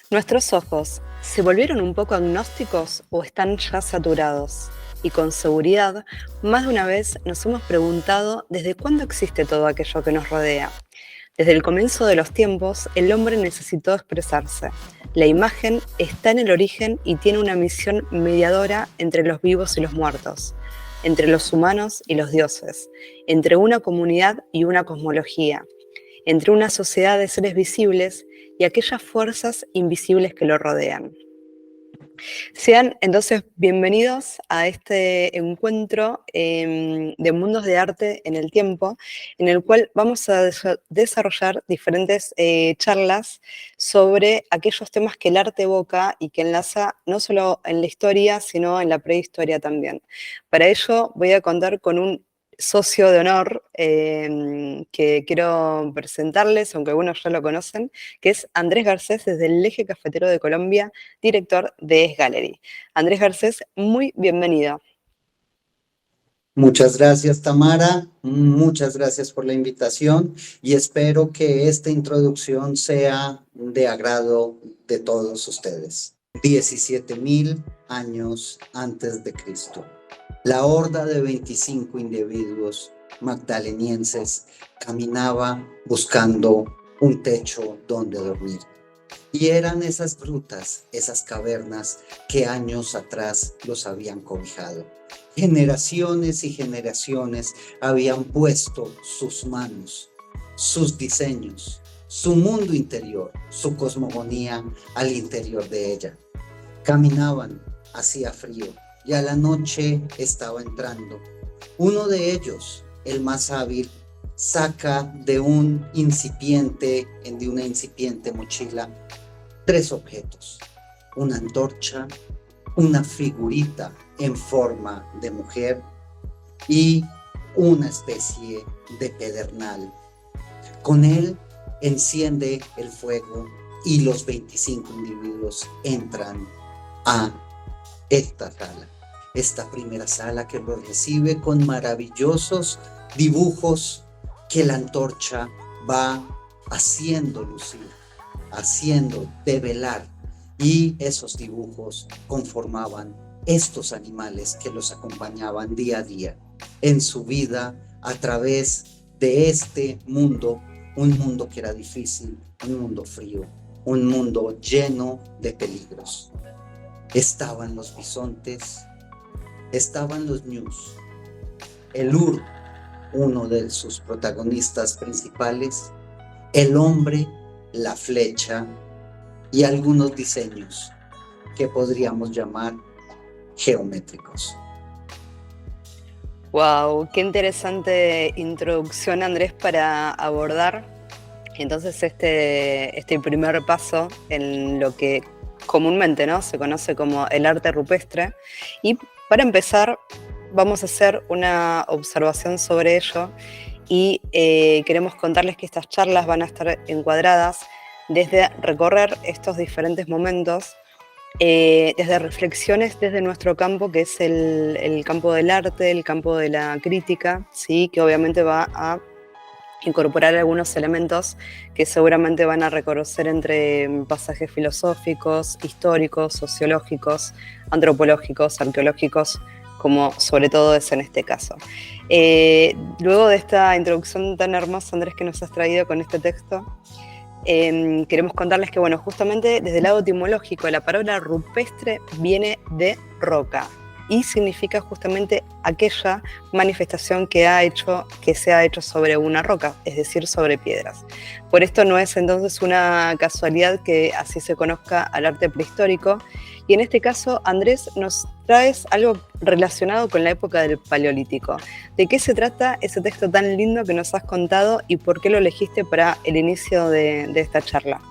¿Nuestros ojos se volvieron un poco agnósticos o están ya saturados? Y con seguridad, más de una vez nos hemos preguntado desde cuándo existe todo aquello que nos rodea. Desde el comienzo de los tiempos, el hombre necesitó expresarse. La imagen está en el origen y tiene una misión mediadora entre los vivos y los muertos, entre los humanos y los dioses, entre una comunidad y una cosmología, entre una sociedad de seres visibles y aquellas fuerzas invisibles que lo rodean. Sean entonces bienvenidos a este encuentro de mundos de arte en el tiempo, en el cual vamos a desarrollar diferentes charlas sobre aquellos temas que el arte evoca y que enlaza no solo en la historia, sino en la prehistoria también. Para ello voy a contar con un socio de honor que quiero presentarles, aunque algunos ya lo conocen, que es Andrés Garcés desde el Eje Cafetero de Colombia, director de Es Gallery. Andrés Garcés, muy bienvenido. Muchas gracias, Tamara. Muchas gracias por la invitación y espero que esta introducción sea de agrado de todos ustedes. 17.000 años antes de Cristo. La horda de 25 individuos magdalenienses caminaba buscando un techo donde dormir. Y eran esas grutas, esas cavernas que años atrás los habían cobijado. Generaciones y generaciones habían puesto sus manos, sus diseños, su mundo interior, su cosmogonía al interior de ella. Caminaban, hacía frío y a la noche estaba entrando. Uno de ellos, el más hábil, saca de una incipiente mochila 3 objetos: una antorcha, una figurita en forma de mujer y una especie de pedernal. Con él enciende el fuego y los 25 individuos entran a esta primera sala que los recibe con maravillosos dibujos que la antorcha va haciendo lucir, haciendo develar, y esos dibujos conformaban estos animales que los acompañaban día a día en su vida a través de este mundo, un mundo que era difícil, un mundo frío, un mundo lleno de peligros. Estaban los bisontes, estaban los ñus, el Ur, uno de sus protagonistas principales, el hombre, la flecha y algunos diseños que podríamos llamar geométricos. Wow, qué interesante introducción, Andrés, para abordar entonces este primer paso en lo que comúnmente, ¿no?, se conoce como el arte rupestre. Y para empezar, vamos a hacer una observación sobre ello y queremos contarles que estas charlas van a estar encuadradas desde recorrer estos diferentes momentos, desde reflexiones desde nuestro campo, que es el campo del arte, el campo de la crítica, ¿sí?, que obviamente va a incorporar algunos elementos que seguramente van a reconocer entre pasajes filosóficos, históricos, sociológicos, antropológicos, arqueológicos, como sobre todo es en este caso. Luego de esta introducción tan hermosa, Andrés, que nos has traído con este texto, queremos contarles que, bueno, justamente desde el lado etimológico, la palabra rupestre viene de roca y significa justamente aquella manifestación que se ha hecho sobre una roca, es decir, sobre piedras. Por esto no es entonces una casualidad que así se conozca al arte prehistórico. Y en este caso, Andrés, nos traes algo relacionado con la época del Paleolítico. ¿De qué se trata ese texto tan lindo que nos has contado y por qué lo elegiste para el inicio de esta charla?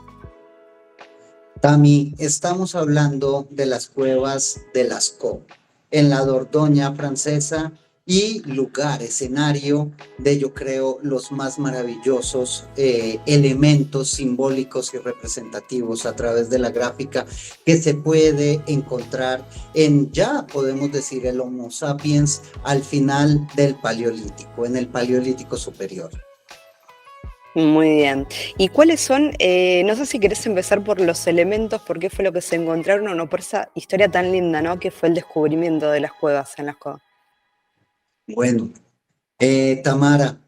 Tami, estamos hablando de las cuevas de Lascaux, en la Dordoña francesa, y lugar, escenario de, yo creo, los más maravillosos elementos simbólicos y representativos a través de la gráfica que se puede encontrar en, ya podemos decir, el Homo sapiens al final del Paleolítico, en el Paleolítico superior. Muy bien. ¿Y cuáles son, no sé si querés empezar por los elementos, por qué fue lo que se encontraron o no, por esa historia tan linda, ¿no? Que fue el descubrimiento de las cuevas en Lascaux. Bueno, Tamara,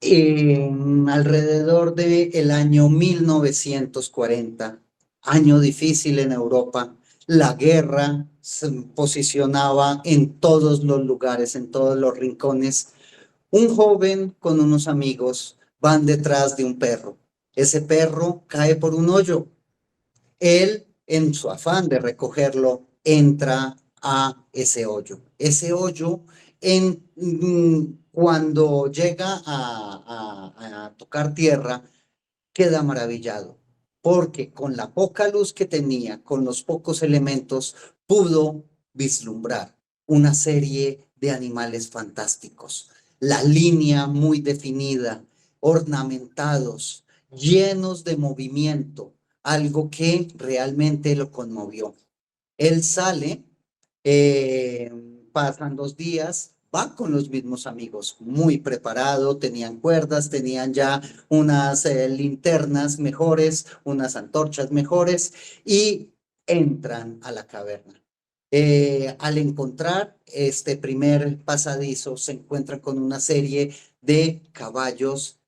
alrededor del año 1940, año difícil en Europa, la guerra se posicionaba en todos los lugares, en todos los rincones. Un joven con unos amigos van detrás de un perro. Ese perro cae por un hoyo. Él, en su afán de recogerlo, entra a ese hoyo. Ese hoyo, cuando llega a tocar tierra, queda maravillado, porque con la poca luz que tenía, con los pocos elementos, pudo vislumbrar una serie de animales fantásticos. La línea muy definida, ornamentados, llenos de movimiento, algo que realmente lo conmovió. Él sale, eh, pasan 2 días, va con los mismos amigos, muy preparado, tenían cuerdas, tenían ya unas linternas mejores, unas antorchas mejores y entran a la caverna. Al encontrar este primer pasadizo, se encuentran con una serie de caballos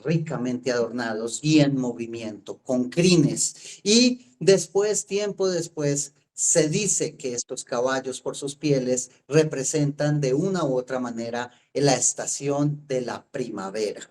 ricamente adornados y en movimiento, con crines. Y después, tiempo después, se dice que estos caballos por sus pieles representan de una u otra manera la estación de la primavera.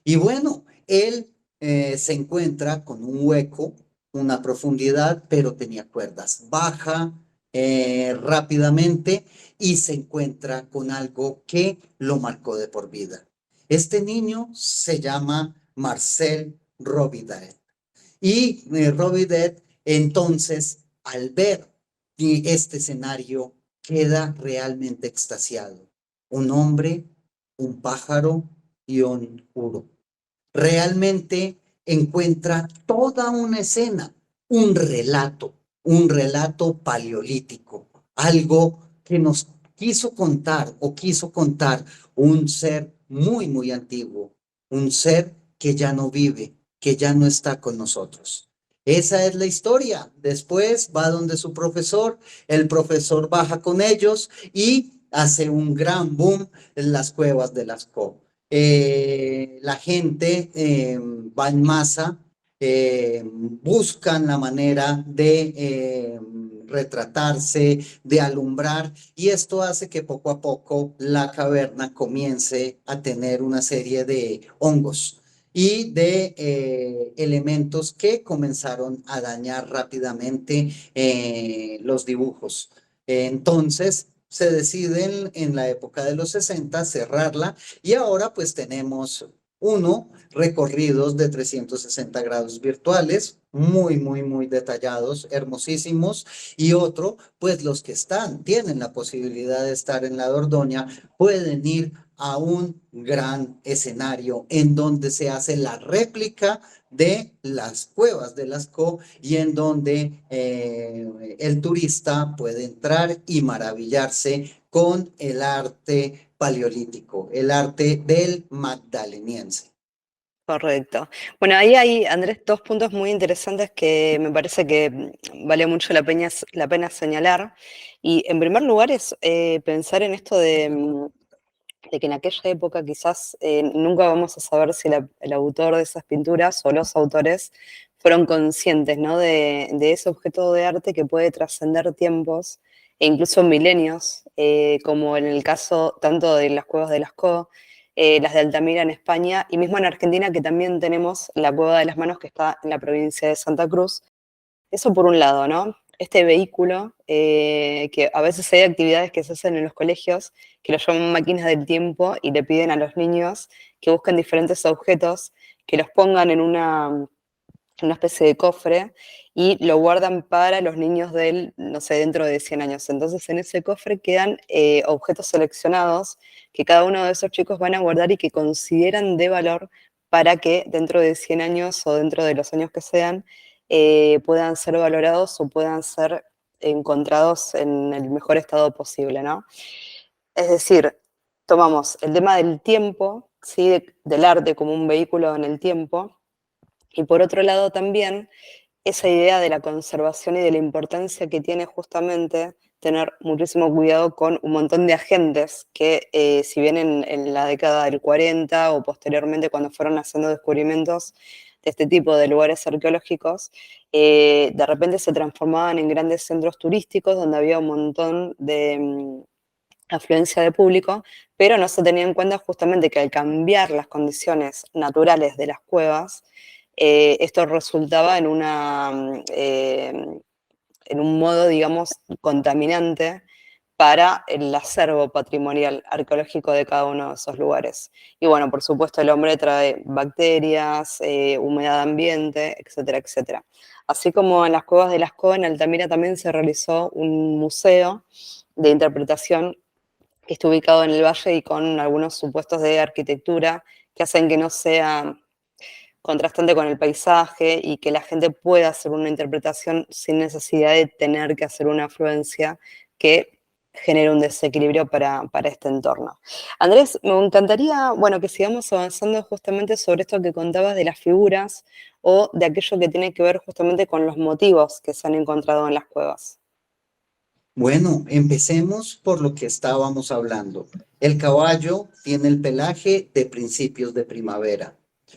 Y bueno, él se encuentra con un hueco, una profundidad, pero tenía cuerdas. Baja rápidamente y se encuentra con algo que lo marcó de por vida. Este niño se llama Marcel Robidet. Y Robidet, entonces, al ver este escenario, queda realmente extasiado. Un hombre, un pájaro y un uro. Realmente encuentra toda una escena, un relato paleolítico, algo que nos quiso contar o quiso contar un ser muy, muy antiguo, un ser que ya no vive, que ya no está con nosotros. Esa es la historia. Después va donde su profesor, el profesor baja con ellos y hace un gran boom en las cuevas de Lascaux. La gente va en masa, buscan la manera de retratarse, de alumbrar, y esto hace que poco a poco la caverna comience a tener una serie de hongos y de elementos que comenzaron a dañar rápidamente los dibujos. Entonces, se deciden en la época de los 60 cerrarla y ahora pues tenemos recorridos de 360 grados virtuales, muy, muy, muy detallados, hermosísimos, y otro, pues los que tienen la posibilidad de estar en la Dordoña, pueden ir a un gran escenario en donde se hace la réplica de las cuevas de Lascaux y en donde el turista puede entrar y maravillarse con el arte paleolítico, el arte del magdaleniense. Correcto. Bueno, ahí hay, Andrés, dos puntos muy interesantes que me parece que vale mucho la pena señalar. Y en primer lugar es pensar en esto de que en aquella época quizás nunca vamos a saber si el autor de esas pinturas o los autores fueron conscientes, ¿no? De ese objeto de arte que puede trascender tiempos e incluso milenios, como en el caso tanto de las cuevas de Lascaux, las de Altamira en España y mismo en Argentina, que también tenemos la Cueva de las Manos que está en la provincia de Santa Cruz. Eso por un lado, ¿no? Este vehículo, que a veces hay actividades que se hacen en los colegios, que lo llaman máquinas del tiempo y le piden a los niños que busquen diferentes objetos, que los pongan en una especie de cofre y lo guardan para los niños del, no sé, dentro de 100 años. Entonces en ese cofre quedan objetos seleccionados que cada uno de esos chicos van a guardar y que consideran de valor para que dentro de 100 años o dentro de los años que sean, puedan ser valorados o puedan ser encontrados en el mejor estado posible, ¿no? Es decir, tomamos el tema del tiempo ¿sí? Del arte como un vehículo en el tiempo. Y por otro lado también esa idea de la conservación y de la importancia que tiene justamente tener muchísimo cuidado con un montón de agentes que, si bien en la década del 40 o posteriormente cuando fueron haciendo descubrimientos de este tipo de lugares arqueológicos, de repente se transformaban en grandes centros turísticos donde había un montón de afluencia de público, pero no se tenía en cuenta justamente que al cambiar las condiciones naturales de las cuevas, esto resultaba en un modo, digamos, contaminante para el acervo patrimonial arqueológico de cada uno de esos lugares. Y bueno, por supuesto, el hombre trae bacterias, humedad ambiente, etcétera, etcétera. Así como en las cuevas de Lascaux, en Altamira también se realizó un museo de interpretación que está ubicado en el valle y con algunos supuestos de arquitectura que hacen que no sea contrastante con el paisaje y que la gente pueda hacer una interpretación sin necesidad de tener que hacer una afluencia que genere un desequilibrio para este entorno. Andrés, me encantaría, bueno, que sigamos avanzando justamente sobre esto que contabas de las figuras o de aquello que tiene que ver justamente con los motivos que se han encontrado en las cuevas. Bueno, empecemos por lo que estábamos hablando. El caballo tiene el pelaje de principios de primavera,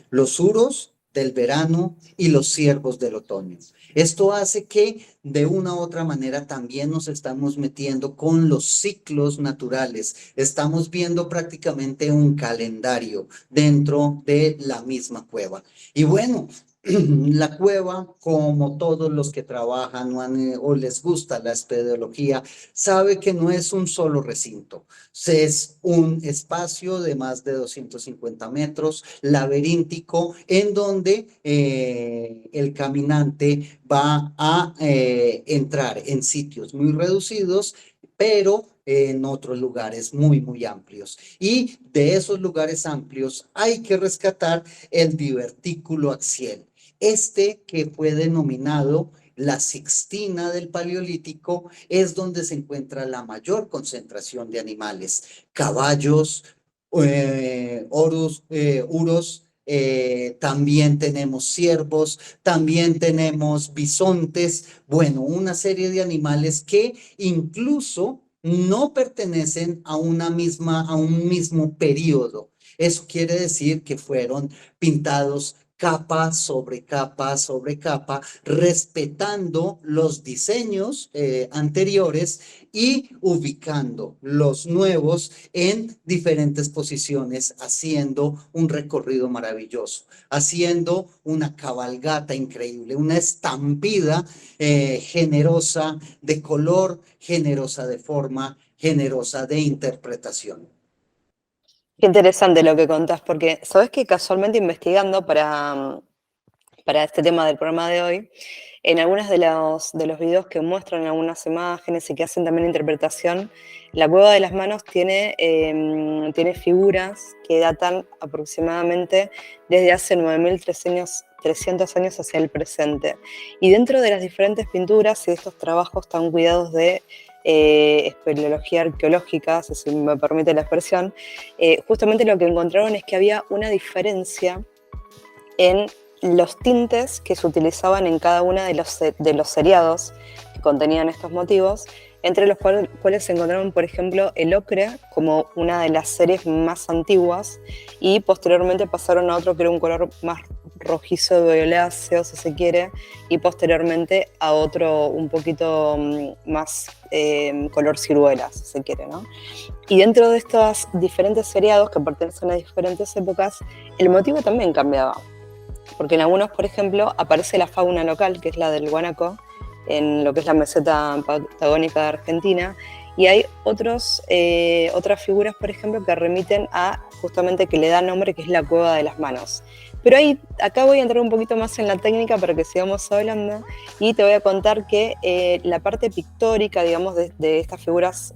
los suros del verano y los ciervos del otoño. Esto hace que de una u otra manera también nos estamos metiendo con los ciclos naturales. Estamos viendo prácticamente un calendario dentro de la misma cueva. Y bueno, la cueva, como todos los que trabajan o les gusta la espeleología, sabe que no es un solo recinto, es un espacio de más de 250 metros, laberíntico, en donde el caminante va a entrar en sitios muy reducidos, pero en otros lugares muy, muy amplios. Y de esos lugares amplios hay que rescatar el divertículo axial. Este que fue denominado la Sixtina del Paleolítico es donde se encuentra la mayor concentración de animales, caballos, uros, también tenemos ciervos, también tenemos bisontes, bueno, una serie de animales que incluso no pertenecen a a un mismo periodo. Eso quiere decir que fueron pintados capa sobre capa, respetando los diseños anteriores y ubicando los nuevos en diferentes posiciones, haciendo un recorrido maravilloso, haciendo una cabalgata increíble, una estampida generosa de color, generosa de forma, generosa de interpretación. Qué interesante lo que contás, porque sabes que casualmente investigando para este tema del programa de hoy, en algunos de los videos que muestran algunas imágenes y que hacen también interpretación, la Cueva de las Manos tiene figuras que datan aproximadamente desde hace 9.300 años hacia el presente. Y dentro de las diferentes pinturas y de estos trabajos tan cuidados de espeleología arqueológica, si me permite la expresión, justamente lo que encontraron es que había una diferencia en los tintes que se utilizaban en cada uno de los seriados que contenían estos motivos, entre los cuales se encontraron, por ejemplo, el ocre como una de las series más antiguas y posteriormente pasaron a otro que era un color más rojizo violáceo, si se quiere, y posteriormente a otro un poquito más color ciruela, si se quiere, ¿no? Y dentro de estos diferentes seriados que pertenecen a diferentes épocas, el motivo también cambiaba. Porque en algunos, por ejemplo, aparece la fauna local, que es la del guanaco, en lo que es la meseta patagónica de Argentina, y hay otras figuras, por ejemplo, que remiten a justamente que le da nombre, que es la Cueva de las Manos. Pero acá voy a entrar un poquito más en la técnica para que sigamos hablando, y te voy a contar que la parte pictórica, digamos, de estas figuras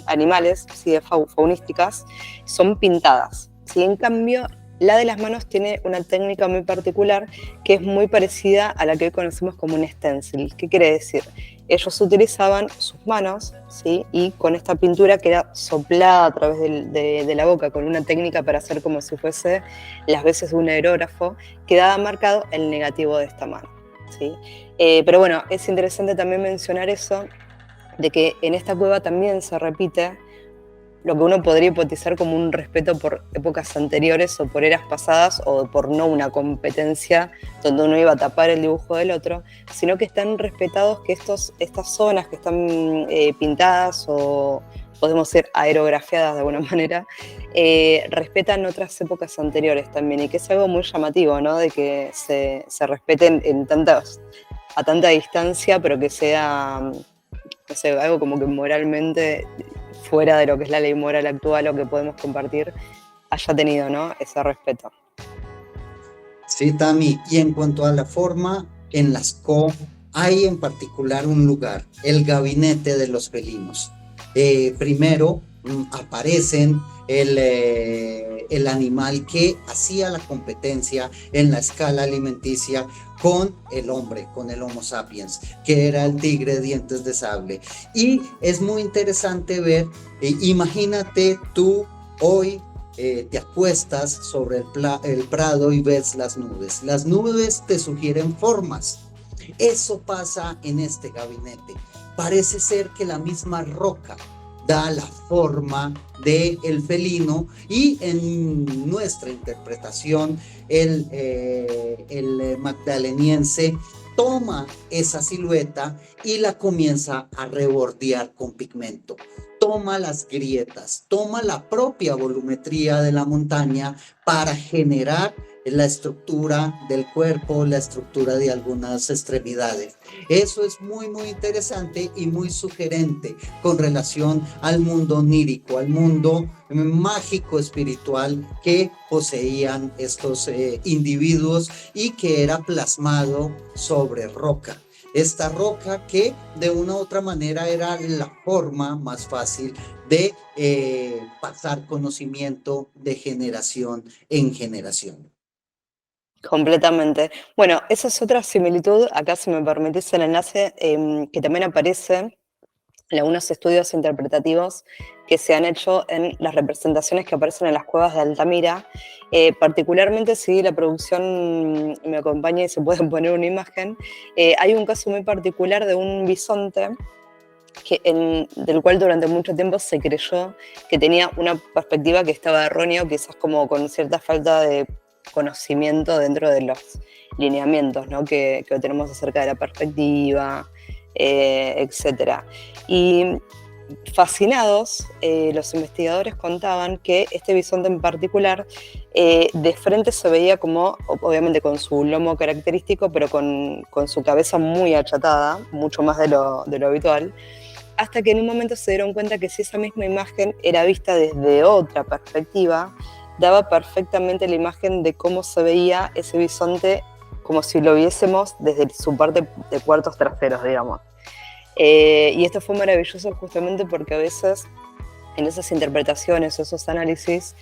animales, ¿sí? Faunísticas, son pintadas. ¿Sí? En cambio, La de las manos tiene una técnica muy particular que es muy parecida a la que hoy conocemos como un stencil. ¿Qué quiere decir? Ellos utilizaban sus manos, ¿sí? Y con esta pintura que era soplada a través de la boca, con una técnica para hacer como si fuese las veces de un aerógrafo, quedaba marcado el negativo de esta mano, ¿sí? Pero bueno, es interesante también mencionar eso, de que en esta cueva también se repite lo que uno podría hipotizar como un respeto por épocas anteriores o por eras pasadas o por no una competencia donde uno iba a tapar el dibujo del otro, sino que están respetados que estas zonas que están pintadas o podemos decir aerografiadas de alguna manera, respetan otras épocas anteriores también, y que es algo muy llamativo, ¿no? De que se respeten a tanta distancia, pero que sea, no sé, algo como que moralmente fuera de lo que es la ley moral actual o que podemos compartir, haya tenido, ¿no?, ese respeto. Sí, Tami, y en cuanto a la forma, en Lascaux hay en particular un lugar, el gabinete de los felinos. Primero aparecen el animal que hacía la competencia en la escala alimenticia con el hombre, con el Homo sapiens, que era el tigre de dientes de sable. Y es muy interesante ver, imagínate tú hoy te acuestas sobre el prado y ves las nubes. Las nubes te sugieren formas. Eso pasa en este gabinete. Parece ser que la misma roca da la forma del felino, y en nuestra interpretación el magdaleniense toma esa silueta y la comienza a rebordear con pigmento. Toma las grietas, toma la propia volumetría de la montaña para generar la estructura del cuerpo, la estructura de algunas extremidades. Eso es muy, muy interesante y muy sugerente con relación al mundo onírico, al mundo mágico espiritual que poseían estos individuos, y que era plasmado sobre roca. Esta roca que de una u otra manera era la forma más fácil de pasar conocimiento de generación en generación. Completamente. Bueno, esa es otra similitud, acá si me permitís el enlace, que también aparece en algunos estudios interpretativos que se han hecho en las representaciones que aparecen en las cuevas de Altamira. Particularmente, si la producción me acompaña y se puede poner una imagen, hay un caso muy particular de un bisonte del cual durante mucho tiempo se creyó que tenía una perspectiva que estaba errónea, o quizás como con cierta falta de conocimiento dentro de los lineamientos, ¿no?, que tenemos acerca de la perspectiva, etc. Y fascinados, los investigadores contaban que este bisonte en particular de frente se veía como, obviamente con su lomo característico, pero con su cabeza muy achatada, mucho más de lo habitual, hasta que en un momento se dieron cuenta que si esa misma imagen era vista desde otra perspectiva, daba perfectamente la imagen de cómo se veía ese bisonte, como si lo viésemos desde su parte de cuartos traseros, digamos. Y esto fue maravilloso justamente porque a veces en esas interpretaciones, esos análisis,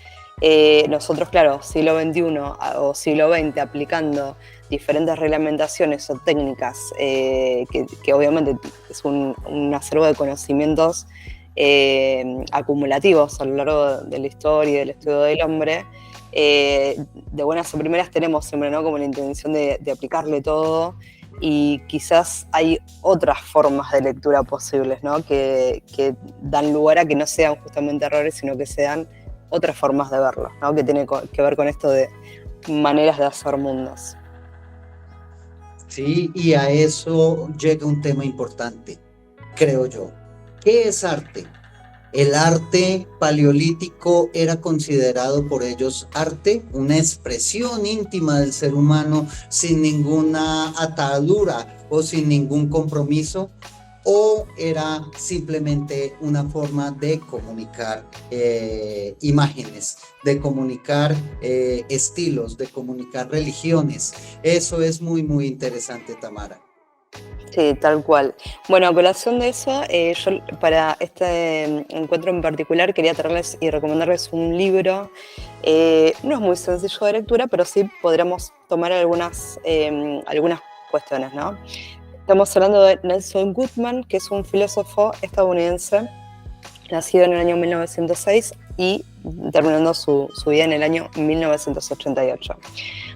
nosotros, claro, siglo XXI o siglo XX, aplicando diferentes reglamentaciones o técnicas, que obviamente es un acervo de conocimientos acumulativos a lo largo de la historia y del estudio del hombre, de buenas a primeras tenemos siempre, ¿no?, como la intención de aplicarle todo, y quizás hay otras formas de lectura posibles, ¿no?, que dan lugar a que no sean justamente errores, sino que sean otras formas de verlo, ¿no?, que tiene que ver con esto de maneras de hacer mundos. Sí, y a eso llega un tema importante, creo yo. ¿Qué es arte? El arte paleolítico era considerado por ellos arte, una expresión íntima del ser humano sin ninguna atadura o sin ningún compromiso, o era simplemente una forma de comunicar imágenes, de comunicar estilos, de comunicar religiones. Eso es muy, muy interesante, Tamara. Sí, tal cual. Bueno, a colación de eso, yo para este encuentro en particular quería traerles y recomendarles un libro. No es muy sencillo de lectura, pero sí podríamos tomar algunas cuestiones, ¿no? Estamos hablando de Nelson Goodman, que es un filósofo estadounidense, nacido en el año 1906 y terminando su vida en el año 1988.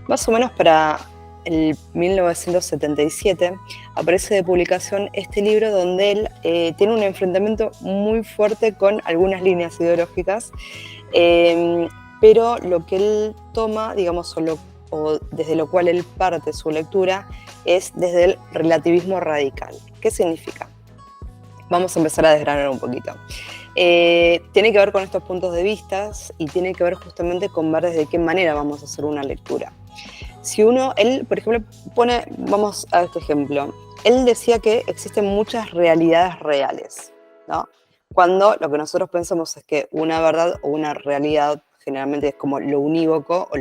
Más o menos para el 1977 aparece de publicación este libro donde él tiene un enfrentamiento muy fuerte con algunas líneas ideológicas, pero lo que él toma, digamos, o desde lo cual él parte su lectura, es desde el relativismo radical. ¿Qué significa? Vamos a empezar a desgranar un poquito. Tiene que ver con estos puntos de vista y tiene que ver justamente con ver desde qué manera vamos a hacer una lectura. Si él, por ejemplo, vamos a este ejemplo, él decía que existen muchas realidades reales, ¿no? Cuando lo que nosotros pensamos es que una verdad o una realidad generalmente es como lo unívoco o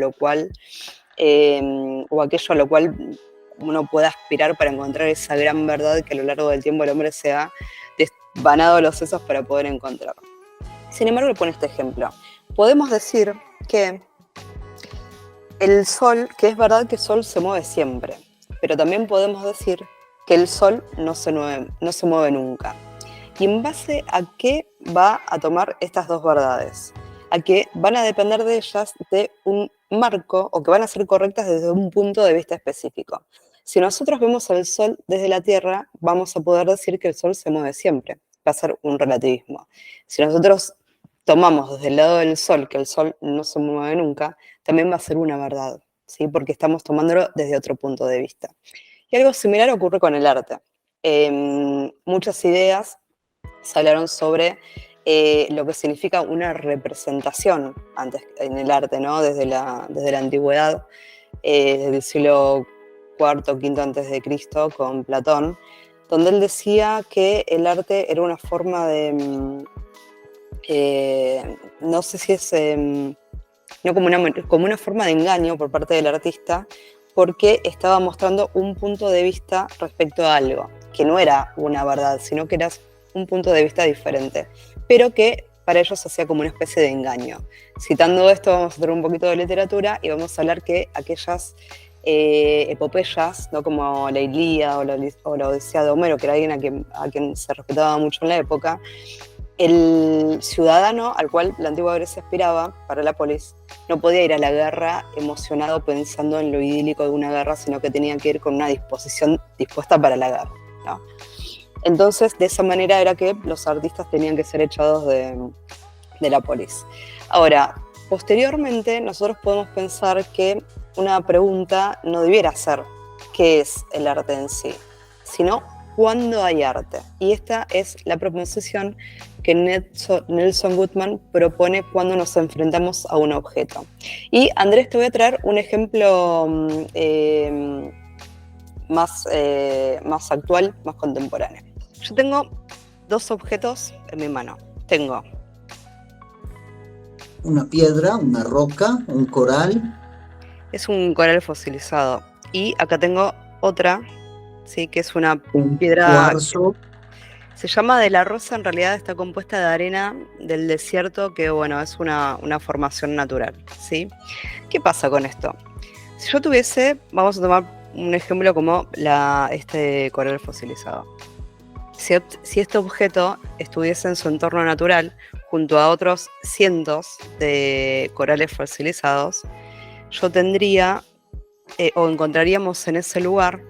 o aquello a lo cual uno puede aspirar para encontrar esa gran verdad que a lo largo del tiempo el hombre se ha desvanado los sesos para poder encontrar. Sin embargo, le pone este ejemplo. Podemos decir que el sol, que es verdad que el sol se mueve siempre, pero también podemos decir que el sol no se mueve nunca. ¿Y en base a qué va a tomar estas dos verdades? A que van a depender de ellas de un marco o que van a ser correctas desde un punto de vista específico. Si nosotros vemos al sol desde la Tierra, vamos a poder decir que el sol se mueve siempre. Va a ser un relativismo. Si nosotros tomamos desde el lado del sol que el sol no se mueve nunca, también va a ser una verdad, ¿sí? Porque estamos tomándolo desde otro punto de vista. Y algo similar ocurre con el arte. Muchas ideas se hablaron sobre lo que significa una representación antes en el arte, ¿no? Desde la antigüedad, desde el siglo IV, V antes de Cristo, con Platón, donde él decía que el arte era una forma de, no sé si es, no como una forma de engaño por parte del artista, porque estaba mostrando un punto de vista respecto a algo, que no era una verdad, sino que era un punto de vista diferente, pero que para ellos hacía como una especie de engaño. Citando esto, vamos a tener un poquito de literatura y vamos a hablar que aquellas epopeyas, ¿no? Como la Ilíada o la Odisea de Homero, que era alguien a quien se respetaba mucho en la época, el ciudadano al cual la antigua Grecia aspiraba para la polis no podía ir a la guerra emocionado pensando en lo idílico de una guerra, sino que tenía que ir con una disposición dispuesta para la guerra, ¿no? Entonces, de esa manera era que los artistas tenían que ser echados de la polis. Ahora, posteriormente, nosotros podemos pensar que una pregunta no debiera ser ¿qué es el arte en sí?, sino ¿cuándo hay arte? Y esta es la proposición que Nelson Goodman propone cuando nos enfrentamos a un objeto. Y Andrés, te voy a traer un ejemplo más actual, más contemporáneo. Yo tengo dos objetos en mi mano. Tengo una piedra, una roca, un coral. Es un coral fosilizado. Y acá tengo otra, ¿sí? Que es una piedra. Cuarzo. Se llama de la Rosa, en realidad está compuesta de arena del desierto, que bueno, es una formación natural, ¿sí? ¿Qué pasa con esto? Si yo tuviese, vamos a tomar un ejemplo como este coral fosilizado. Si este objeto estuviese en su entorno natural, junto a otros cientos de corales fosilizados, yo tendría, o encontraríamos en ese lugar,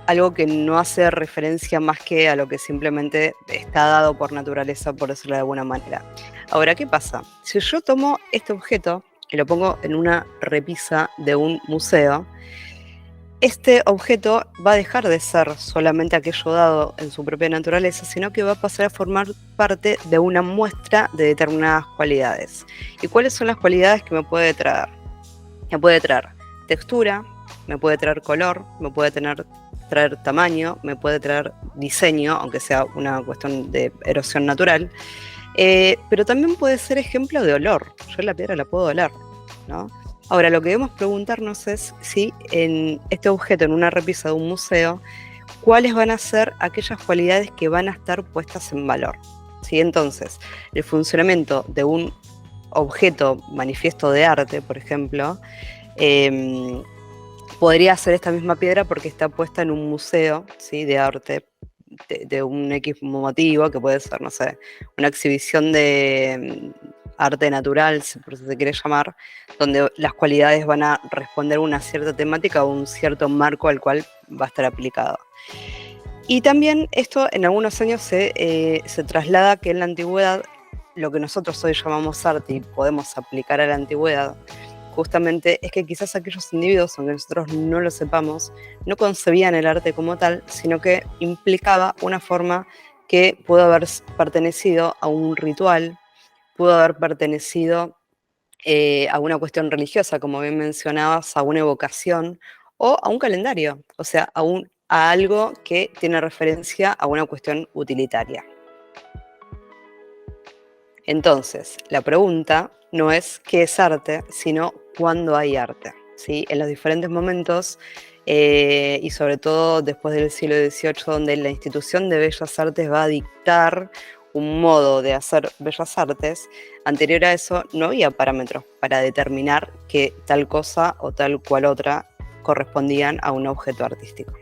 algo que no hace referencia más que a lo que simplemente está dado por naturaleza, por decirlo de alguna manera. Ahora, ¿qué pasa? Si yo tomo este objeto y lo pongo en una repisa de un museo, este objeto va a dejar de ser solamente aquello dado en su propia naturaleza, sino que va a pasar a formar parte de una muestra de determinadas cualidades. ¿Y cuáles son las cualidades que me puede traer? Me puede traer textura, me puede traer color, me puede traer tamaño, me puede traer diseño, aunque sea una cuestión de erosión natural, pero también puede ser ejemplo de olor. Yo la piedra la puedo oler, ¿no? Ahora, lo que debemos preguntarnos es si en este objeto, en una repisa de un museo, cuáles van a ser aquellas cualidades que van a estar puestas en valor. ¿Sí? Entonces, el funcionamiento de un objeto manifiesto de arte, por ejemplo, podría ser esta misma piedra porque está puesta en un museo, ¿sí? De arte, de un X motivo, que puede ser, no sé, una exhibición de arte natural, por si se quiere llamar, donde las cualidades van a responder a una cierta temática o un cierto marco al cual va a estar aplicado. Y también esto en algunos años se traslada que en la antigüedad, lo que nosotros hoy llamamos arte y podemos aplicar a la antigüedad, justamente es que quizás aquellos individuos, aunque nosotros no lo sepamos, no concebían el arte como tal, sino que implicaba una forma que pudo haber pertenecido a un ritual, pudo haber pertenecido a una cuestión religiosa, como bien mencionabas, a una evocación o a un calendario, o sea, a algo que tiene referencia a una cuestión utilitaria. Entonces, la pregunta no es qué es arte, sino cuándo hay arte, ¿sí? En los diferentes momentos, y sobre todo después del siglo XVIII, donde la institución de Bellas Artes va a dictar un modo de hacer bellas artes, anterior a eso no había parámetros para determinar que tal cosa o tal cual otra correspondían a un objeto artístico.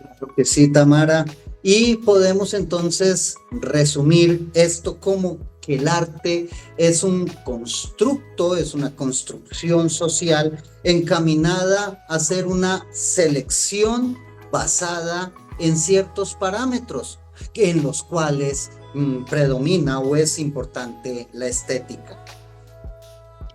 Claro que sí, Tamara. Y podemos entonces resumir esto como que el arte es un constructo, es una construcción social encaminada a hacer una selección basada en ciertos parámetros en los cuales predomina o es importante la estética.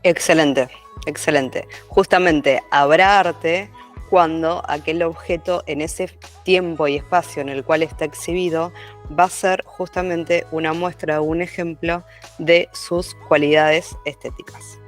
Excelente, excelente. Justamente habrá arte cuando aquel objeto en ese tiempo y espacio en el cual está exhibido va a ser justamente una muestra o un ejemplo de sus cualidades estéticas.